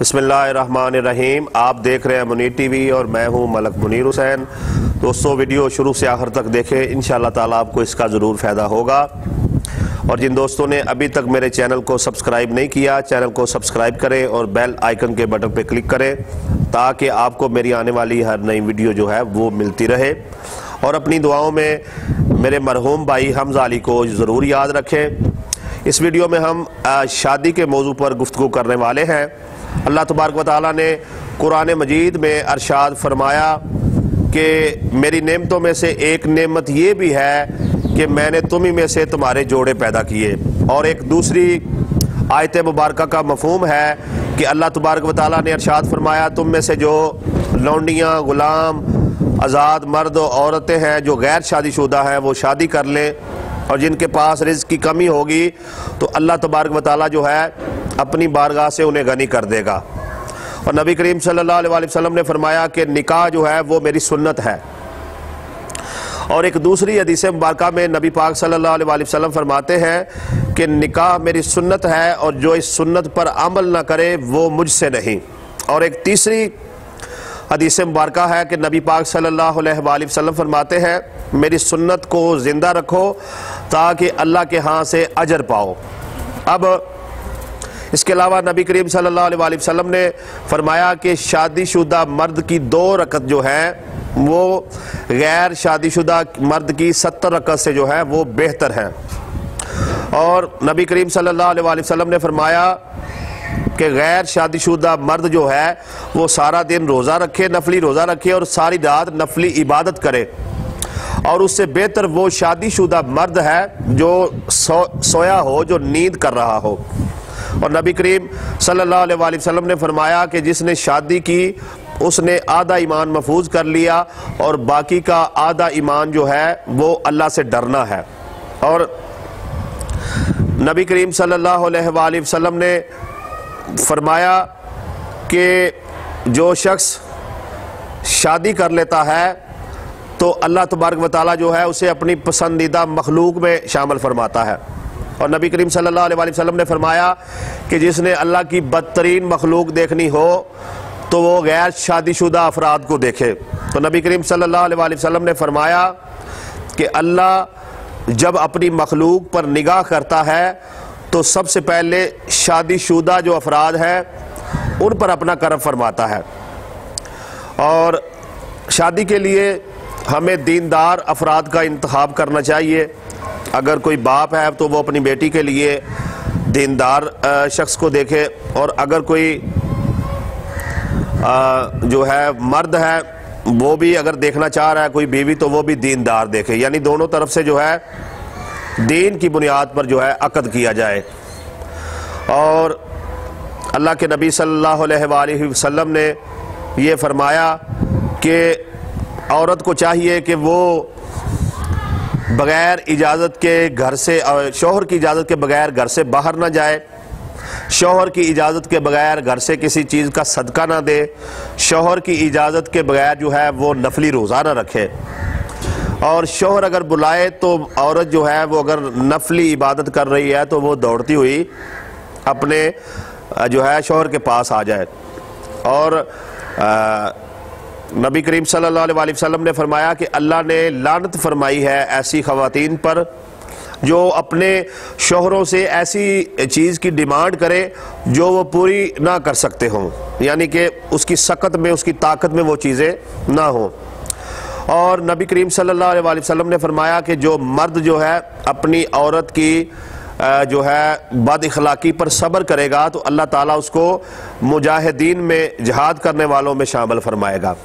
बिस्मिल्लाहिर्रहमानिर्रहीम। आप देख रहे हैं मुनीर टीवी और मैं हूं मलक मुनीर हुसैन। दोस्तों, वीडियो शुरू से आखिर तक देखें, इंशाअल्लाह ताला आपको इसका ज़रूर फ़ायदा होगा। और जिन दोस्तों ने अभी तक मेरे चैनल को सब्सक्राइब नहीं किया, चैनल को सब्सक्राइब करें और बेल आइकन के बटन पर क्लिक करें ताकि आपको मेरी आने वाली हर नई वीडियो जो है वो मिलती रहे। और अपनी दुआओं में मेरे मरहूम भाई हमजा अली को ज़रूर याद रखें। इस वीडियो में हम शादी के मौजू पर गुफ्तगू करने वाले हैं। अल्लाह तबारक व तआला ने कुरान मजीद में अरशाद फरमाया कि मेरी नेमतों में से एक नेमत ये भी है कि मैंने तुम ही में से तुम्हारे जोड़े पैदा किए। और एक दूसरी आयत मुबारका का मफहूम है कि अल्लाह तबारक व तआला ने अरशाद फरमाया तुम में से जो लौंडियाँ, गुलाम, आज़ाद मर्द औरतें हैं जो गैर शादीशुदा हैं वो शादी कर लें, और जिनके पास रिज़्क़ की कमी होगी तो अल्लाह तबारक व तआला जो है अपनी बारगाह से उन्हें गनी कर देगा। और नबी करीम सल्लल्लाहु अलैहि वसल्लम ने फरमाया कि निकाह जो है वो मेरी सुन्नत है। और एक दूसरी हदीस मुबारका में नबी पाक सल्लल्लाहु अलैहि वसल्लम फरमाते हैं कि निकाह मेरी सुन्नत है और जो इस सुन्नत पर अमल न करे वो मुझसे नहीं। और एक तीसरी हदीस मुबारका है कि नबी पाक सल्लल्लाहु अलैहि वसल्लम फरमाते हैं मेरी सुन्नत को ज़िंदा रखो ताकि अल्लाह के यहाँ से अजर पाओ। अब इसके अलावा नबी करीम सल्लल्लाहु अलैहि वसल्लम ने फरमाया कि शादीशुदा मर्द की 2 रकत जो है वो गैर शादीशुदा मर्द की 70 रकत से जो है वो बेहतर है। और नबी करीम सल्लल्लाहु अलैहि वसल्लम ने फरमाया कि गैर शादीशुदा मर्द जो है वो सारा दिन रोज़ा रखे, नफली रोज़ा रखे और सारी रात नफली इबादत करे। और उससे बेहतर वो शादीशुदा मर्द है जो सोया हो, जो नींद कर रहा हो। और नबी करीम सल्लल्लाहु अलैहि वसल्लम ने फरमाया कि जिसने शादी की उसने आधा ईमान महफूज कर लिया और बाकी का आधा ईमान जो है वो अल्लाह से डरना है। और नबी करीम सल्लल्लाहु अलैहि वसल्लम ने फरमाया कि जो शख्स शादी कर लेता है तो अल्लाह तबारक व तआला जो है उसे अपनी पसंदीदा मखलूक में शामिल फरमाता है। और नबी करीम सल्लल्लाहु अलैहि वसल्लम ने फरमाया कि जिसने अल्लाह की बदतरीन मखलूक देखनी हो तो वो गैर शादीशुदा अफराद को देखे। तो नबी करीम सल्लल्लाहु अलैहि वसल्लम ने फरमाया कि अल्लाह जब अपनी मखलूक पर निगाह करता है तो सबसे पहले शादीशुदा जो अफराद हैं उन पर अपना करम फरमाता है। और शादी के लिए हमें दीनदार अफराद का इंतखाब करना चाहिए। अगर कोई बाप है तो वो अपनी बेटी के लिए दीनदार शख्स को देखे, और अगर कोई जो है मर्द है वो भी अगर देखना चाह रहा है कोई बीवी तो वो भी दीनदार देखे। यानी दोनों तरफ से जो है दीन की बुनियाद पर जो है अक़द किया जाए। और अल्लाह के नबी सल्लल्लाहु अलैहि वसल्लम ने ये फरमाया कि औरत को चाहिए कि वो बग़ैर इजाज़त के घर से, शौहर की इजाज़त के बग़ैर घर से बाहर ना जाए, शौहर की इजाज़त के बग़ैर घर से किसी चीज़ का सदका ना दे, शौहर की इजाज़त के बग़ैर जो है वो नफली रोज़ा ना रखे। और शौहर अगर बुलाए तो औरत जो है वो अगर नफली इबादत कर रही है तो वो दौड़ती हुई अपने जो है शौहर के पास आ जाए। और नबी करीम सल्लल्लाहु अलैहि वसल्लम ने फरमाया कि अल्लाह ने लानत फरमाई है ऐसी ख़वातीन पर जो अपने शौहरों से ऐसी चीज़ की डिमांड करे जो वो पूरी ना कर सकते हों, यानी कि उसकी सकत में, उसकी ताकत में वो चीज़ें ना हों। और नबी करीम सल्लल्लाहु अलैहि वसल्लम ने फरमाया कि जो मर्द जो है अपनी औरत की जो है बद इखलाकी पर सब्र करेगा तो अल्लाह ताला उसको मुजाहिदीन में जिहाद करने वालों में शामिल फरमाएगा।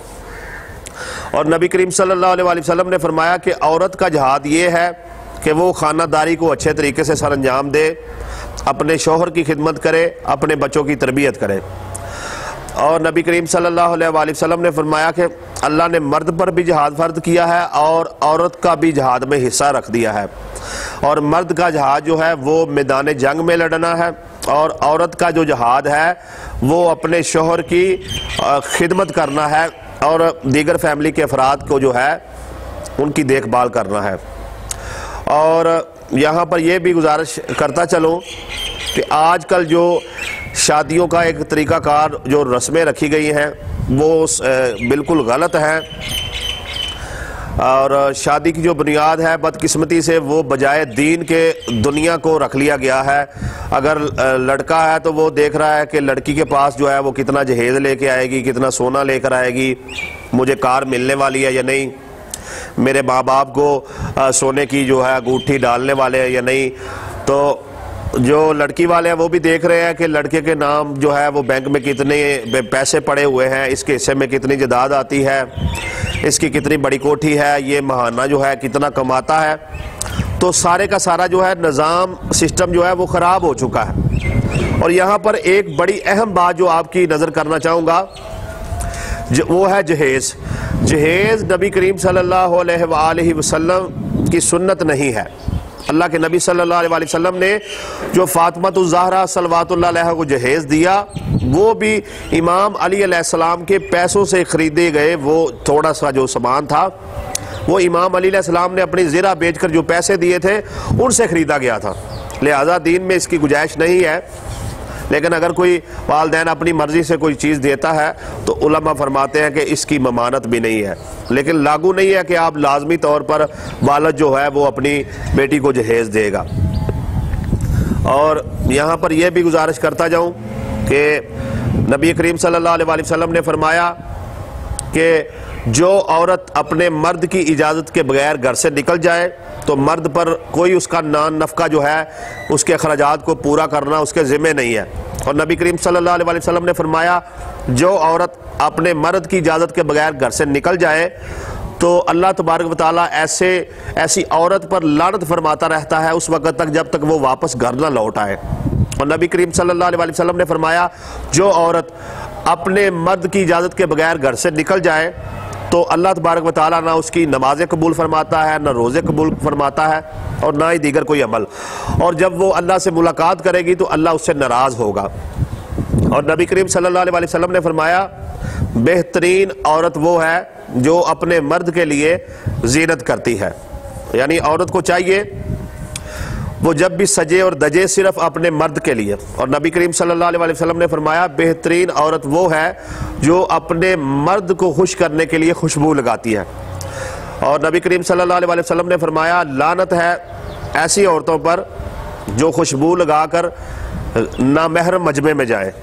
और नबी करीम सल्लल्लाहु अलैहि वसल्लम ने फरमाया कि औरत का जिहाद ये है कि वो खानादारी को अच्छे तरीके से सर अंजाम दे, अपने शौहर की खिदमत करे, अपने बच्चों की तरबियत करे। और नबी करीम सल्लल्लाहु अलैहि वसल्लम ने फरमाया कि अल्लाह ने मर्द पर भी जिहाद फ़र्द किया है और औरत का भी जिहाद में हिस्सा रख दिया है। और मर्द का जिहाद जो है वो मैदान जंग में लड़ना है, और औरत का जो जिहाद है वो अपने शौहर की खिदमत करना है और दीगर फैमिली के अफराद को जो है उनकी देखभाल करना है। और यहाँ पर यह भी गुजारिश करता चलूँ कि आजकल जो शादियों का एक तरीक़ाकार जो रस्में रखी गई हैं वो बिल्कुल गलत है, और शादी की जो बुनियाद है बदकिस्मती से वो बजाय दीन के दुनिया को रख लिया गया है। अगर लड़का है तो वो देख रहा है कि लड़की के पास जो है वो कितना जहेज़ लेके आएगी, कितना सोना लेकर आएगी, मुझे कार मिलने वाली है या नहीं, मेरे माँ बाप को सोने की जो है अंगूठी डालने वाले हैं या नहीं। तो जो लड़की वाले हैं वो भी देख रहे हैं कि लड़के के नाम जो है वो बैंक में कितने पैसे पड़े हुए हैं, इसके हिस्से में कितनी जायदाद आती है, इसकी कितनी बड़ी कोठी है, ये महाना जो है कितना कमाता है। तो सारे का सारा जो है निज़ाम सिस्टम जो है वो ख़राब हो चुका है। और यहाँ पर एक बड़ी अहम बात जो आपकी नज़र करना चाहूँगा वो है जहेज़। जहेज़ नबी करीम सल्लल्लाहु अलैहि वसल्लम की सुन्नत नहीं है। अल्लाह के नबी सल्लल्लाहु अलैहि वसल्लम ने जो फातिमातुज़ ज़हरा सल्लल्लाहु अलैहा को जहेज़ दिया वो भी इमाम अली अलैहिस्सलाम के पैसों से ख़रीदे गए, वो थोड़ा सा जो सामान था वो इमाम अली अलैहिस्सलाम ने अपनी ज़रा बेचकर जो पैसे दिए थे उनसे ख़रीदा गया था। लिहाजा दीन में इसकी गुंजाइश नहीं है। लेकिन अगर कोई वालिदैन अपनी मर्ज़ी से कोई चीज़ देता है तो उलमा फरमाते हैं कि इसकी ममानत भी नहीं है। लेकिन लागू नहीं है कि आप लाजमी तौर पर वालिद जो है वो अपनी बेटी को जहेज़ देगा। और यहाँ पर यह भी गुजारिश करता जाऊँ कि नबी करीम सल्लल्लाहु अलैहि वसल्लम ने फरमाया कि जो औरत अपने मर्द की इजाज़त के बगैर घर से निकल जाए तो मर्द पर कोई उसका नान नफ़का जो है उसके अखराजात को पूरा करना उसके ज़िम्मे नहीं है। और नबी करीम सल्लल्लाहु अलैहि वसल्लम ने फरमाया जो औरत अपने मर्द की इजाज़त के बगैर घर से निकल जाए तो अल्लाह तबारक व तआला ऐसी औरत पर लानत फरमाता रहता है उस वक़्त तक जब तक वो वापस घर ना लौट आए। और नबी करीम सल्लल्लाहु अलैहि वसल्लम ने फरमाया जो औरत अपने मर्द की इजाज़त के बगैर घर से निकल जाए तो अल्लाह तबारक व तआला ना उसकी नमाज़ें कबूल फरमाता है, ना रोज़े कबूल फरमाता है और ना ही दीगर कोई अमल। और जब वो अल्लाह से मुलाकात करेगी तो अल्लाह उससे नाराज़ होगा। और नबी करीम सल्लल्लाहु अलैहि वसल्लम ने फरमाया बेहतरीन औरत वो है जो अपने मर्द के लिए ज़ीनत करती है। यानी औरत को चाहिए वो जब भी सजे और दजे सिर्फ अपने मर्द के लिए। और नबी करीम सल्लल्लाहु अलैहि वसल्लम ने फरमाया बेहतरीन औरत वो है जो अपने मर्द को खुश करने के लिए खुशबू लगाती है। और नबी करीम सल्लल्लाहु अलैहि वसल्लम ने फरमाया लानत है ऐसी औरतों पर जो खुशबू लगाकर नामहरम मजमे में जाए।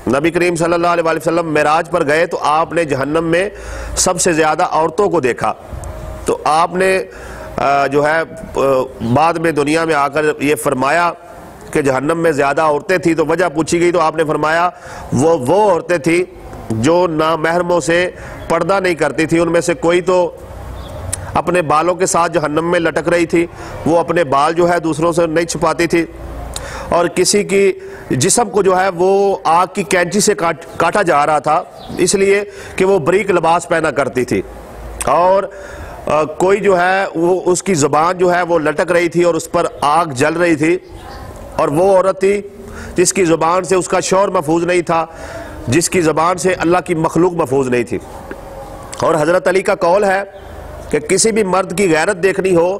नबी करीम सल्लल्लाहु अलैहि वसल्लम मेराज पर गए तो आपने जहन्नम में सबसे ज़्यादा औरतों को देखा। तो आपने जो है बाद में दुनिया में आकर ये फरमाया कि जहन्नम में ज़्यादा औरतें थी। तो वजह पूछी गई तो आपने फरमाया वो औरतें थी जो नामहरमों से पर्दा नहीं करती थी। उनमें से कोई तो अपने बालों के साथ जहन्नम में लटक रही थी, वो अपने बाल जो है दूसरों से नहीं छुपाती थी, और किसी की जिस्म को जो है वो आग की कैंची से काटा जा रहा था इसलिए कि वो बारीक लिबास पहना करती थी। और कोई जो है वो उसकी ज़ुबान जो है वो लटक रही थी और उस पर आग जल रही थी। और वो औरत थी जिसकी ज़ुबान से उसका शौर महफूज नहीं था, जिसकी ज़ुबान से अल्लाह की मखलूक महफूज नहीं थी। और हज़रत अली का कौल है कि किसी भी मर्द की गैरत देखनी हो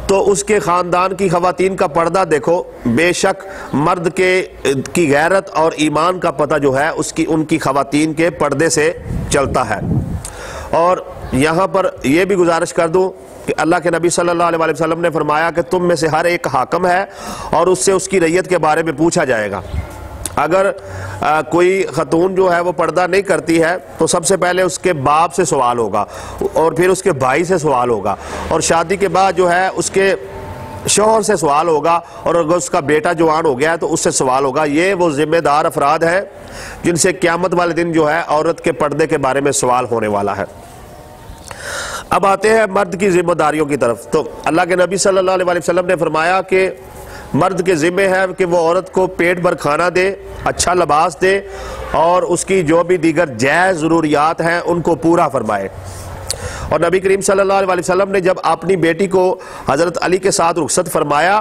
तो उसके ख़ानदान की ख़वातीन का पर्दा देखो, बेशक मर्द की गैरत और ईमान का पता जो है उनकी ख़वातीन के पर्दे से चलता है। और यहाँ पर यह भी गुजारिश कर दूँ कि अल्लाह के नबी सल्लल्लाहु अलैहि वसल्लम ने फरमाया कि तुम में से हर एक हाकिम है और उससे उसकी रैयत के बारे में पूछा जाएगा। अगर कोई खतून जो है वो पर्दा नहीं करती है तो सबसे पहले उसके बाप से सवाल होगा और फिर उसके भाई से सवाल होगा और शादी के बाद जो है उसके शौहर से सवाल होगा, और अगर उसका बेटा जवान हो गया है तो उससे सवाल होगा। ये वो जिम्मेदार अफराद हैं जिनसे क़यामत वाले दिन जो है औरत के पर्दे के बारे में सवाल होने वाला है। अब आते हैं मर्द की जिम्मेदारियों की तरफ। तो अल्लाह के नबी सल्लल्लाहु अलैहि वसल्लम ने फरमाया कि मर्द के ज़िम्मे है कि वो औरत को पेट भर खाना दे, अच्छा लिबास दे और उसकी जो भी दीगर जायज़ ज़रूरियात हैं उनको पूरा फरमाए। और नबी करीम सल्लल्लाहु अलैहि वसल्लम ने जब अपनी बेटी को हज़रत अली के साथ रुखसत फरमाया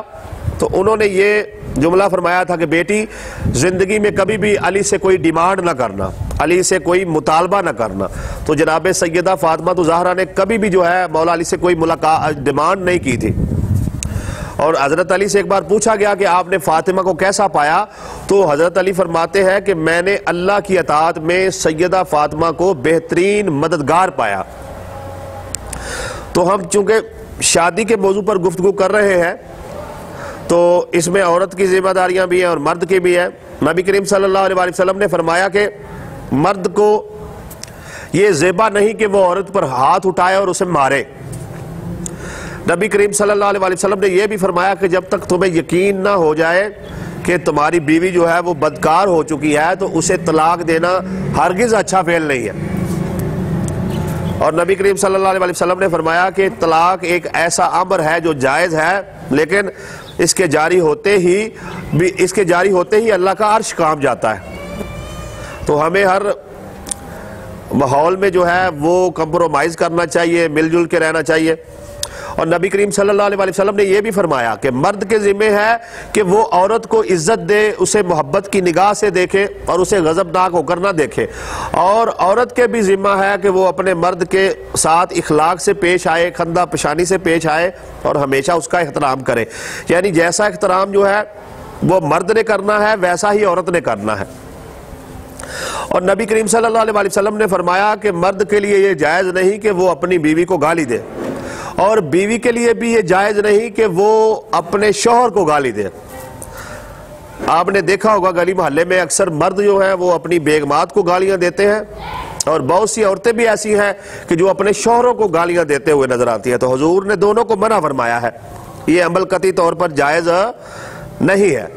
तो उन्होंने ये जुमला फरमाया था कि बेटी ज़िंदगी में कभी भी अली से कोई डिमांड ना करना, अली से कोई मुतालबा ना करना। तो जनाब सैयदा फातिमा ज़हरा ने कभी भी जो है मौला अली से कोई मुलाकात डिमांड नहीं की थी। और हजरत अली से एक बार पूछा गया कि आपने फातिमा को कैसा पाया, तो हजरत अली फरमाते हैं कि मैंने अल्लाह की अताअत में सैयदा फातिमा को बेहतरीन मददगार पाया। तो हम चूंकि शादी के मौजू पर गुफ्तगू कर रहे हैं, तो इसमें औरत की जिम्मेदारियां भी हैं और मर्द की भी है। नबी करीम सल्लल्लाहु अलैहि वसल्लम ने फरमाया कि मर्द को ये ज़ेबा नहीं कि वो औरत पर हाथ उठाए और उसे मारे। नबी करीम सल्लल्लाहु अलैहि वसल्लम ने यह भी फरमाया कि जब तक तुम्हें यकीन ना हो जाए कि तुम्हारी बीवी जो है वो बदकार हो चुकी है, तो उसे तलाक देना हरगिज़ अच्छा फेल नहीं है। और नबी करीम सल्लल्लाहु अलैहि वसल्लम ने फरमाया कि तलाक एक ऐसा अमर है जो जायज़ है, लेकिन इसके जारी होते ही अल्लाह का अर्श कांप जाता है। तो हमें हर माहौल में जो है वो कंप्रोमाइज़ करना चाहिए, मिलजुल के रहना चाहिए। और नबी करीम सल्लल्लाहु अलैहि वसल्लम ने यह भी फरमाया कि मर्द के जिम्मे है कि वो औरत को इज्जत दे, उसे मोहब्बत की निगाह से देखे और उसे गज़बनाक होकर ना देखे। और औरत के भी जिम्मा है कि वो अपने मर्द के साथ इखलाक से पेश आए, खंदा पेशानी से पेश आए और हमेशा उसका एहतराम करे। यानी जैसा एहतराम जो है वो मर्द ने करना है, वैसा ही औरत ने करना है। और नबी करीम सल्लल्लाहु अलैहि वसल्लम ने फरमाया कि मर्द के लिए ये जायज़ नहीं कि वो अपनी बीवी को गाली दे, और बीवी के लिए भी ये जायज़ नहीं कि वो अपने शौहर को गाली दे। आपने देखा होगा गली मोहल्ले में अक्सर मर्द जो है वो अपनी बेगमात को गालियां देते हैं, और बहुत सी औरतें भी ऐसी हैं कि जो अपने शौहरों को गालियां देते हुए नजर आती हैं। तो हुजूर ने दोनों को मना फरमाया है, ये अमल कतई तौर पर जायज़ नहीं है।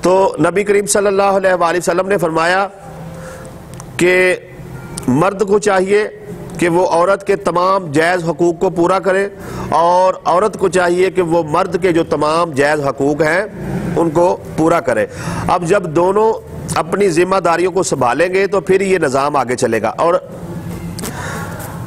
तो नबी करीम सल्लल्लाहु अलैहि वसल्लम ने फरमाया कि मर्द को चाहिए कि वो औरत के तमाम जायज़ हकूक़ को पूरा करे, और औरत को चाहिए कि वो मर्द के जो तमाम जायज़ हकूक़ हैं उनको पूरा करे। अब जब दोनों अपनी जिम्मेदारियों को संभालेंगे तो फिर ये निज़ाम आगे चलेगा। और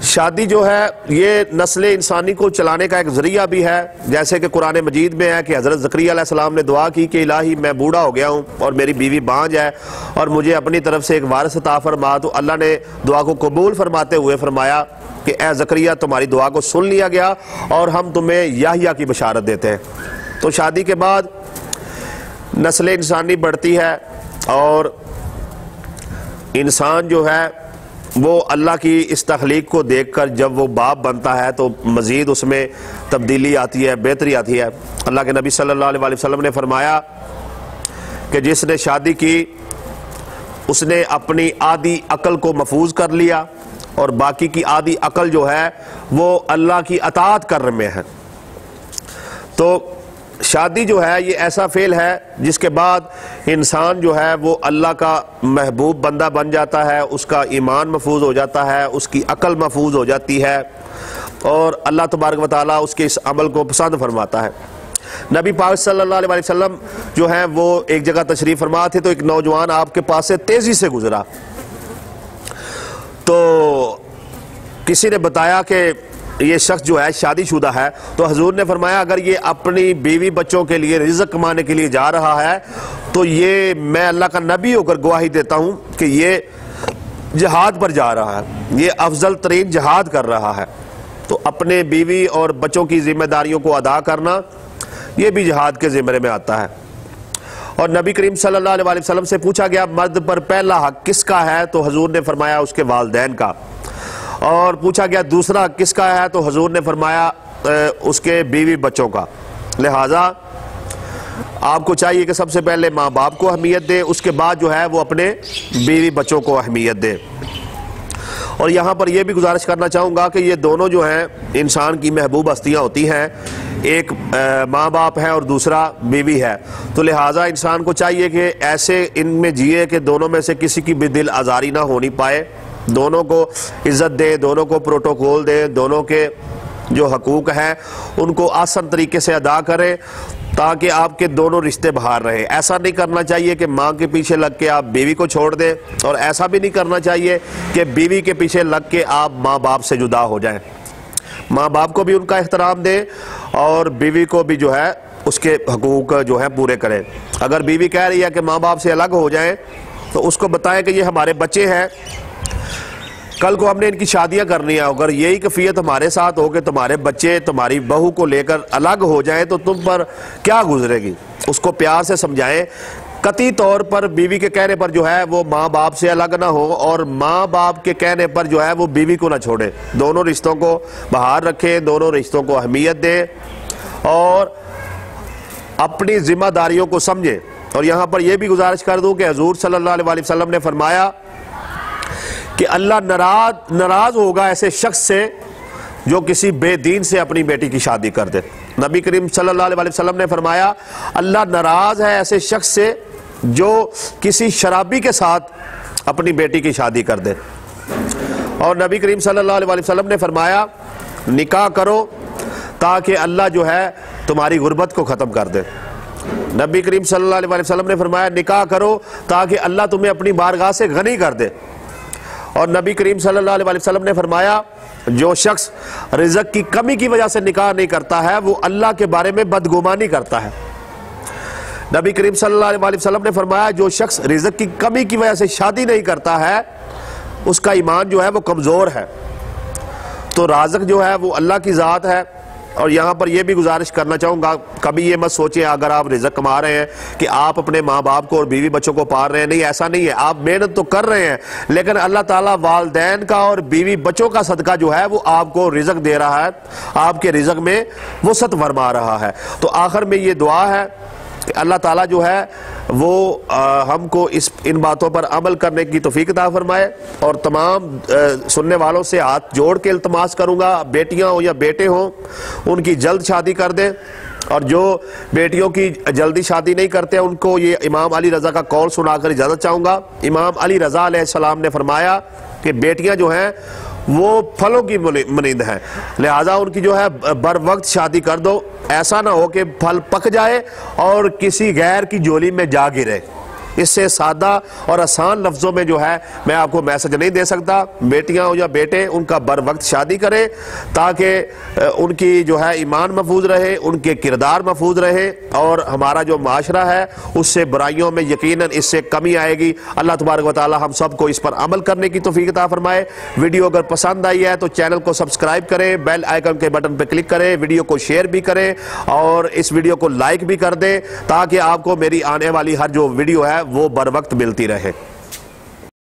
शादी जो है ये नस्ल इंसानी को चलाने का एक ज़रिया भी है, जैसे कि कुरान मजीद में है कि हज़रत ज़करिया अलैहिस्सलाम ने दुआ की कि इलाही मैं बूढ़ा हो गया हूँ और मेरी बीवी बांझ है और मुझे अपनी तरफ से एक वारिस अता फरमा। तो अल्लाह ने दुआ को कबूल फरमाते हुए फरमाया कि ए ज़करिया तुम्हारी दुआ को सुन लिया गया और हम तुम्हें याहिया की बशारत देते हैं। तो शादी के बाद नस्ल इंसानी बढ़ती है और इंसान जो है वो अल्लाह की इस तख्लीक को देखकर जब वो बाप बनता है तो मज़ीद उसमें तब्दीली आती है, बेहतरी आती है। अल्लाह के नबी सल्लल्लाहु अलैहि वसल्लम ने फरमाया कि जिसने शादी की उसने अपनी आधी अकल को महफूज कर लिया और बाकी की आधी अकल जो है वो अल्लाह की अताअत करने में है। तो शादी जो है ये ऐसा फेल है जिसके बाद इंसान जो है वो अल्लाह का महबूब बंदा बन जाता है, उसका ईमान महफूज हो जाता है, उसकी अकल महफूज हो जाती है और अल्लाह तबारक व तआला उसके इस अमल को पसंद फरमाता है। नबी पाक सल्लल्लाहु अलैहि वसल्लम जो है वो एक जगह तशरीफ़ फरमा थे, तो एक नौजवान आपके पास से तेज़ी से गुजरा। तो किसी ने बताया कि ये शख्स जो है शादीशुदा है। तो हुजूर ने फरमाया अगर ये अपनी बीवी बच्चों के लिए रिज़्क़ कमाने के लिए जा रहा है तो ये मैं अल्लाह का नबी होकर गवाही देता हूँ कि ये जिहाद पर जा रहा है, ये अफजल तरीन जिहाद कर रहा है। तो अपने बीवी और बच्चों की जिम्मेदारियों को अदा करना ये भी जिहाद के ज़िम्मे में आता है। और नबी करीम सल्लल्लाहु अलैहि वसल्लम से पूछा गया मर्द पर पहला हक किसका है, तो हुजूर ने फरमाया उसके वालिदैन का। और पूछा गया दूसरा किसका है, तो हुजूर ने फरमाया उसके बीवी बच्चों का। लिहाजा आपको चाहिए कि सबसे पहले माँ बाप को अहमियत दे, उसके बाद जो है वो अपने बीवी बच्चों को अहमियत दे। और यहाँ पर यह भी गुजारिश करना चाहूँगा कि ये दोनों जो हैं इंसान की महबूब हस्तियाँ होती हैं, एक माँ बाप है और दूसरा बीवी है। तो लिहाजा इंसान को चाहिए कि ऐसे इनमें जिए कि दोनों में से किसी की भी दिल आज़ारी ना होनी पाए, दोनों को इज़्ज़त दे, दोनों को प्रोटोकॉल दे, दोनों के जो हकूक़ हैं उनको आसान तरीके से अदा करें ताकि आपके दोनों रिश्ते बहार रहे। ऐसा नहीं करना चाहिए कि माँ के पीछे लग के आप बीवी को छोड़ दें, और ऐसा भी नहीं करना चाहिए कि बीवी के पीछे लग के आप माँ बाप से जुदा हो जाएं। माँ बाप को भी उनका एहतराम दें और बीवी को भी जो है उसके हकूक़ जो है पूरे करें। अगर बीवी कह रही है कि माँ बाप से अलग हो जाएं तो उसको बताएं कि ये हमारे बच्चे हैं, कल को हमने इनकी शादियां करनी है, अगर यही कैफियत हमारे साथ हो कि तुम्हारे बच्चे तुम्हारी बहू को लेकर अलग हो जाएं तो तुम पर क्या गुजरेगी। उसको प्यार से समझाएं, कतई तौर पर बीवी के कहने पर जो है वो माँ बाप से अलग ना हो और माँ बाप के कहने पर जो है वो बीवी को ना छोड़े। दोनों रिश्तों को बहार रखें, दोनों रिश्तों को अहमियत दें और अपनी जिम्मेदारियों को समझें। और यहाँ पर यह भी गुजारिश कर दूं कि हजूर सल्लल्लाहु अलैहि वसल्लम ने फरमाया कि अल्लाह नाराज होगा ऐसे शख्स से जो किसी बेदीन से अपनी बेटी की शादी कर दे। नबी करीम सल्लल्लाहु अलैहि वसल्लम ने फरमाया अल्लाह नाराज है ऐसे शख्स से जो किसी शराबी के साथ अपनी बेटी की शादी कर दे। और नबी करीम सल्लल्लाहु अलैहि वसल्लम ने फरमाया निकाह करो ताकि अल्लाह जो है तुम्हारी गुर्बत को ख़त्म कर दे। नबी करीम सल्लल्लाहु अलैहि वसल्लम ने फरमाया निकाह करो ताकि अल्लाह तुम्हें अपनी बारगाह से गनी कर दे। और नबी करीम सल्लल्लाहु अलैहि वसल्लम ने फरमाया जो शख्स रिज़्क़ की कमी की वजह से निकाह नहीं करता है वो अल्लाह के बारे में बदगुमानी करता है। नबी करीम सल्लल्लाहु अलैहि वसल्लम ने फरमाया जो शख्स रिज़्क़ की कमी की वजह से शादी नहीं करता है उसका ईमान जो है वो कमज़ोर है। तो राज़िक़ जो है वो अल्लाह की ज़ात है। और यहाँ पर यह भी गुजारिश करना चाहूँगा, कभी ये मत सोचें अगर आप रिज़्क़ कमा रहे हैं कि आप अपने माँ बाप को और बीवी बच्चों को पाल रहे हैं। नहीं, ऐसा नहीं है। आप मेहनत तो कर रहे हैं लेकिन अल्लाह ताला वालिदैन का और बीवी बच्चों का सदका जो है वो आपको रिज़्क़ दे रहा है, आपके रिज़्क़ में वसअत फरमा रहा है। तो आखिर में ये दुआ है कि अल्लाह ताला जो है वो हमको इन बातों पर अमल करने की तौफीक अता फरमाए। और तमाम सुनने वालों से हाथ जोड़ के इल्तमास करूँगा, बेटियां हो या बेटे हों उनकी जल्द शादी कर दें। और जो बेटियों की जल्दी शादी नहीं करते उनको ये इमाम अली रज़ा का कौल सुनाकर इजाज़त चाहूँगा। इमाम अली रज़ा अलैहिस्सलाम ने फरमाया कि बेटियां जो हैं वो फलों की मनींद हैं, लिहाजा उनकी जो है बर वक्त शादी कर दो। ऐसा ना हो कि फल पक जाए और किसी गैर की झोली में जा गिरे। इससे सादा और आसान लफ्ज़ों में जो है मैं आपको मैसेज नहीं दे सकता। बेटियां हो या बेटे उनका बर वक्त शादी करें ताकि उनकी जो है ईमान महफूज रहे, उनके किरदार महफूज रहे और हमारा जो माशरा है उससे बुराइयों में यकीनन इससे कमी आएगी। अल्लाह तबारक व तआला हम सबको इस पर अमल करने की तौफीक अता फरमाए। वीडियो अगर पसंद आई है तो चैनल को सब्सक्राइब करें, बेल आइकन के बटन पर क्लिक करें, वीडियो को शेयर भी करें और इस वीडियो को लाइक भी कर दें ताकि आपको मेरी आने वाली हर जो वीडियो है वो बर वक्त मिलती रहे।